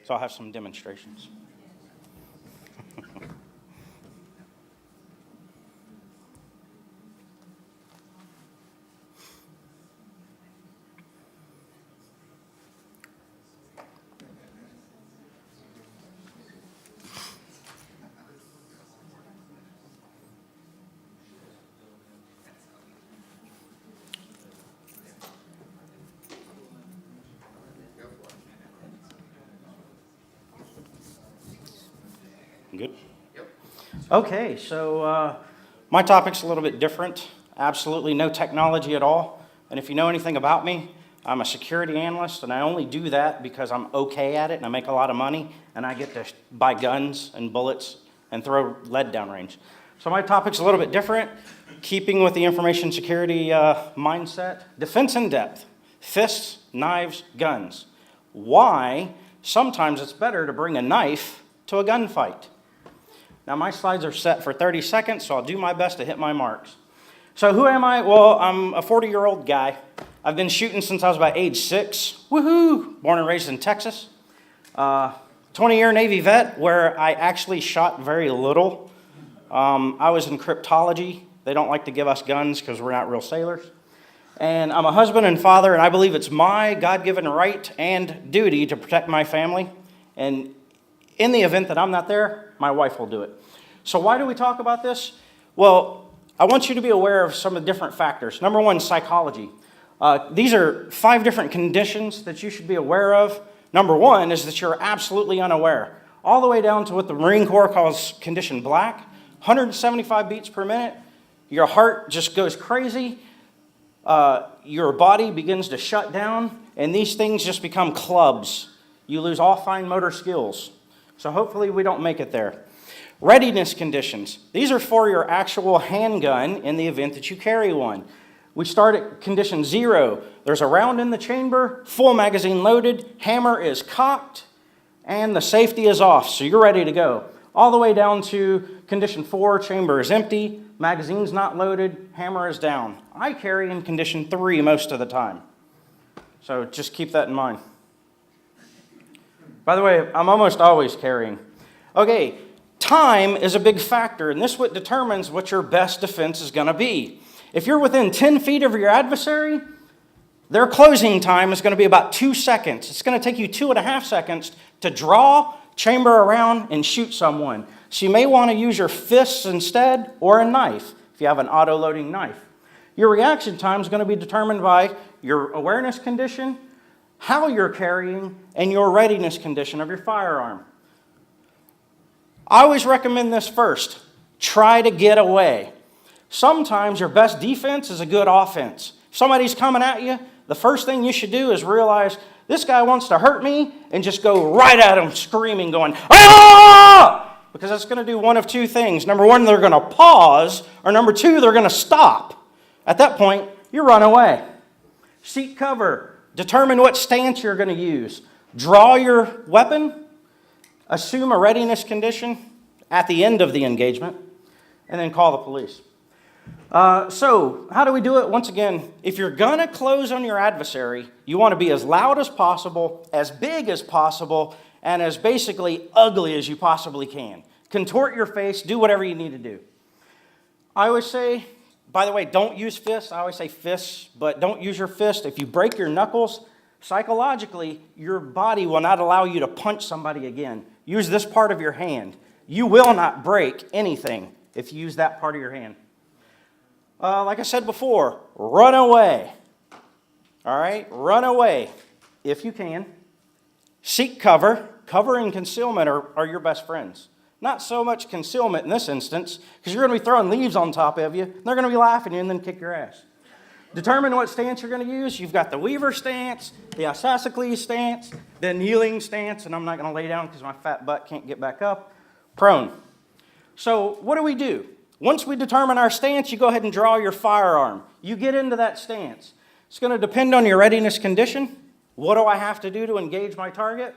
So I'll have some demonstrations. Good? Yep. Okay, so my topic's a little bit different. Absolutely no technology at all. And if you know anything about me, I'm a security analyst, and I only do that because I'm okay at it, and I make a lot of money, and I get to buy guns and bullets and throw lead downrange. So my topic's a little bit different, keeping with the information security mindset. Defense-in-depth, fists, knives, guns. Why sometimes it's better to bring a knife to a gunfight. Now, my slides are set for 30 seconds, so I'll do my best to hit my marks. So who am I? Well, I'm a 40-year-old guy. I've been shooting since I was about age 6. Woohoo! Born and raised in Texas. 20-year Navy vet where I actually shot very little. I was in cryptology. They don't like to give us guns because we're not real sailors. And I'm a husband and father, and I believe it's my God-given right and duty to protect my family. And in the event that I'm not there, my wife will do it. So why do we talk about this? Well, I want you to be aware of some of the different factors. Number one, psychology. These are 5 different conditions that you should be aware of. Number one is that you're absolutely unaware. All the way down to what the Marine Corps calls condition black, 175 beats per minute. Your heart just goes crazy. Your body begins to shut down, and these things just become clubs. You lose all fine motor skills. So hopefully we don't make it there. Readiness conditions. These are for your actual handgun in the event that you carry one. We start at condition 0. There's a round in the chamber, full magazine loaded, hammer is cocked, and the safety is off, so you're ready to go. All the way down to condition 4, chamber is empty, magazine's not loaded, hammer is down. I carry in condition 3 most of the time. So just keep that in mind. By the way, I'm almost always carrying. Okay, time is a big factor, and this is what determines what your best defense is going to be. If you're within 10 feet of your adversary, their closing time is going to be about 2 seconds. It's going to take you 2.5 seconds to draw, chamber around, and shoot someone. So you may want to use your fists instead, or a knife, if you have an auto-loading knife. Your reaction time is going to be determined by your awareness condition, how you're carrying, and your readiness condition of your firearm. I always recommend this first. Try to get away. Sometimes your best defense is a good offense. If somebody's coming at you, the first thing you should do is realize this guy wants to hurt me and just go right at him screaming, going, "Ah!" Because that's going to do one of 2 things. Number 1, they're going to pause, or number 2, they're going to stop. At that point, you run away. Seek cover. Determine what stance you're going to use. Draw your weapon. Assume a readiness condition at the end of the engagement, and then call the police. So how do we do it? Once again, if you're going to close on your adversary, you want to be as loud as possible, as big as possible, and as basically ugly as you possibly can. Contort your face, do whatever you need to do. I always say, by the way, don't use fists. I always say fists, but don't use your fist. If you break your knuckles, psychologically, your body will not allow you to punch somebody again. Use this part of your hand. You will not break anything if you use that part of your hand. Like I said before, run away. All right? Run away if you can. Seek cover. Cover and concealment are your best friends. Not so much concealment in this instance, because you're going to be throwing leaves on top of you. They're going to be laughing at you and then kick your ass. Determine what stance you're going to use. You've got the Weaver stance, the Isosceles stance, the kneeling stance, and I'm not going to lay down because my fat butt can't get back up. Prone. So what do? Once we determine our stance, you go ahead and draw your firearm. You get into that stance. It's going to depend on your readiness condition. What do I have to do to engage my target?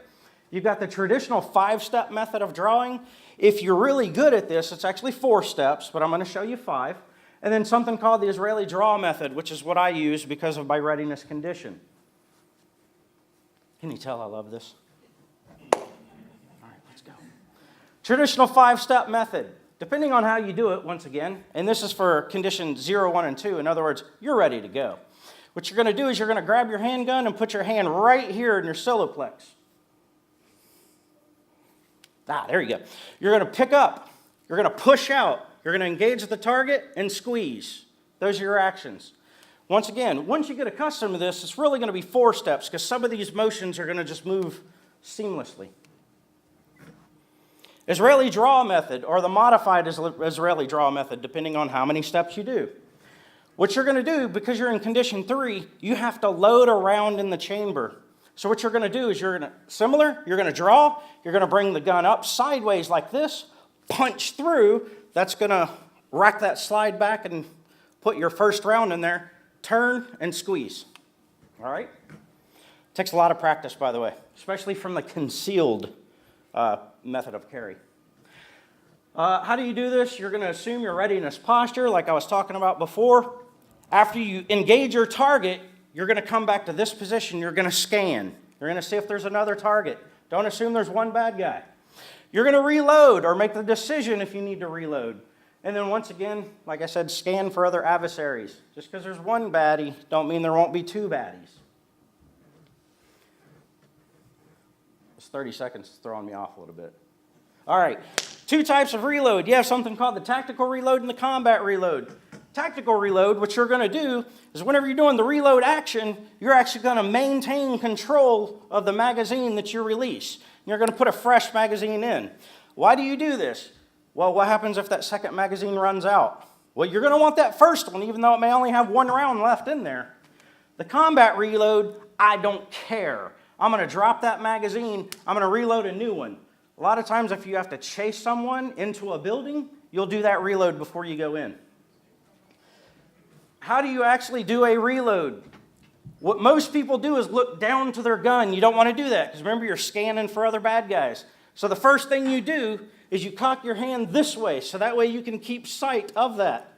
You've got the traditional 5-step method of drawing. If you're really good at this, it's actually 4 steps, but I'm going to show you 5. And then something called the Israeli draw method, which is what I use because of my readiness condition. Can you tell I love this? Traditional 5-step method. Depending on how you do it, once again, and this is for condition 0, 1, and 2. In other words, you're ready to go. What you're going to do is you're going to grab your handgun and put your hand right here in your soloplex. There you go. You're going to pick up. You're going to push out. You're going to engage the target and squeeze. Those are your actions. Once again, once you get accustomed to this, it's really going to be 4 steps because some of these motions are going to just move seamlessly. Israeli draw method, or the modified Israeli draw method, depending on how many steps you do. What you're going to do, because you're in condition 3, you have to load a round in the chamber. So what you're going to do is you're going to draw, you're going to bring the gun up sideways like this, punch through, that's going to rack that slide back and put your first round in there, turn and squeeze. All right? Takes a lot of practice, by the way, especially from the concealed method of carry. How do you do this? You're going to assume your readiness posture, like I was talking about before. After you engage your target, you're going to come back to this position. You're going to scan. You're going to see if there's another target. Don't assume there's one bad guy. You're going to reload or make the decision if you need to reload. And then once again, like I said, scan for other adversaries. Just because there's one baddie, don't mean there won't be 2 baddies. This 30 seconds is throwing me off a little bit. All right, 2 types of reload. You have something called the tactical reload and the combat reload. Tactical reload, what you're going to do is whenever you're doing the reload action, you're actually going to maintain control of the magazine that you release. You're going to put a fresh magazine in. Why do you do this? Well, what happens if that second magazine runs out? Well, you're going to want that first one, even though it may only have 1 round left in there. The combat reload, I don't care. I'm going to drop that magazine. I'm going to reload a new one. A lot of times if you have to chase someone into a building, you'll do that reload before you go in. How do you actually do a reload? What most people do is look down to their gun. You don't want to do that because remember you're scanning for other bad guys. So the first thing you do is you cock your hand this way so that way you can keep sight of that.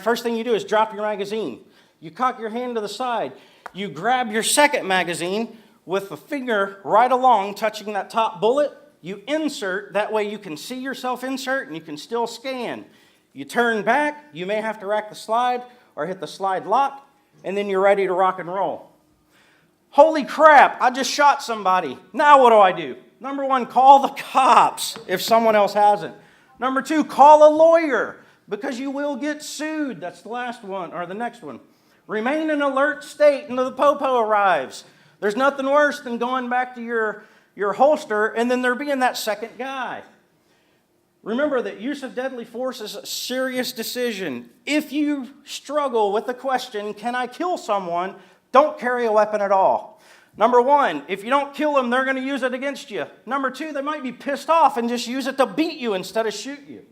First thing you do is drop your magazine. You cock your hand to the side. You grab your second magazine with the finger right along touching that top bullet. You insert, that way you can see yourself insert and you can still scan. You turn back, you may have to rack the slide or hit the slide lock, and then you're ready to rock and roll. Holy crap, I just shot somebody. Now what do? Number 1, call the cops if someone else hasn't. Number 2, call a lawyer because you will get sued. That's the last one, or the next one. Remain in alert state until the popo arrives. There's nothing worse than going back to your holster and then there being that second guy. Remember that use of deadly force is a serious decision. If you struggle with the question, can I kill someone, don't carry a weapon at all. Number 1, if you don't kill them, they're going to use it against you. Number 2, they might be pissed off and just use it to beat you instead of shoot you.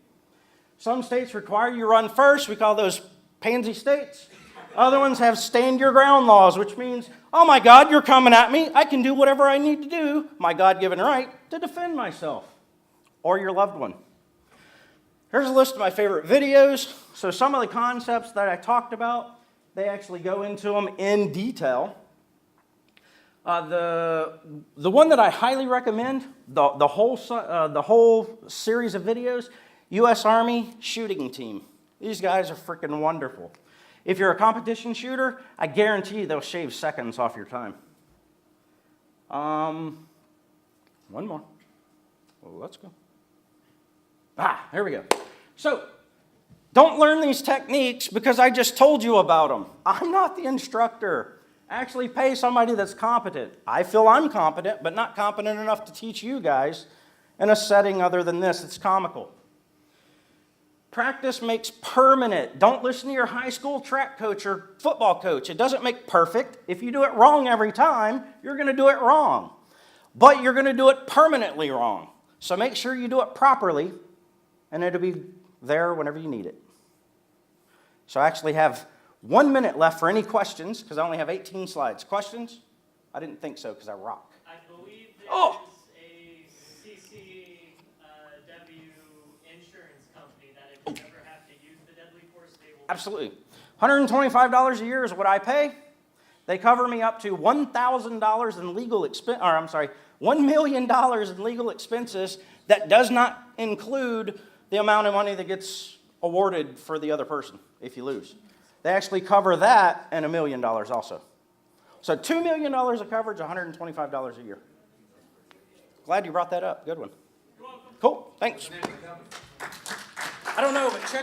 Some states require you run first. We call those pansy states. Other ones have stand your ground laws, which means, oh my God, you're coming at me. I can do whatever I need to do, my God-given right, to defend myself or your loved one. Here's a list of my favorite videos. So some of the concepts that I talked about, they actually go into them in detail. The one that I highly recommend, the whole series of videos, U.S. Army Shooting Team. These guys are freaking wonderful. If you're a competition shooter, I guarantee you they'll shave seconds off your time. One more. Well, let's go. There we go. So, don't learn these techniques because I just told you about them. I'm not the instructor. Actually pay somebody that's competent. I feel I'm competent, but not competent enough to teach you guys in a setting other than this. It's comical. Practice makes permanent. Don't listen to your high school track coach or football coach. It doesn't make perfect. If you do it wrong every time, you're going to do it wrong. But you're going to do it permanently wrong. So make sure you do it properly, and it'll be there whenever you need it. So I actually have 1 minute left for any questions, because I only have 18 slides. Questions? I didn't think so, because I rock. I believe there's a CCW insurance company that if you ever have to use the deadly force, they will... Absolutely. $125 a year is what I pay. They cover me up to $1,000 in legal expense, or I'm sorry, $1 million in legal expenses. That does not include the amount of money that gets awarded for the other person if you lose. They actually cover that and $1 million also. So $2 million of coverage, $125 a year. Glad you brought that up. Good one. Cool. Thanks. I don't know, but check.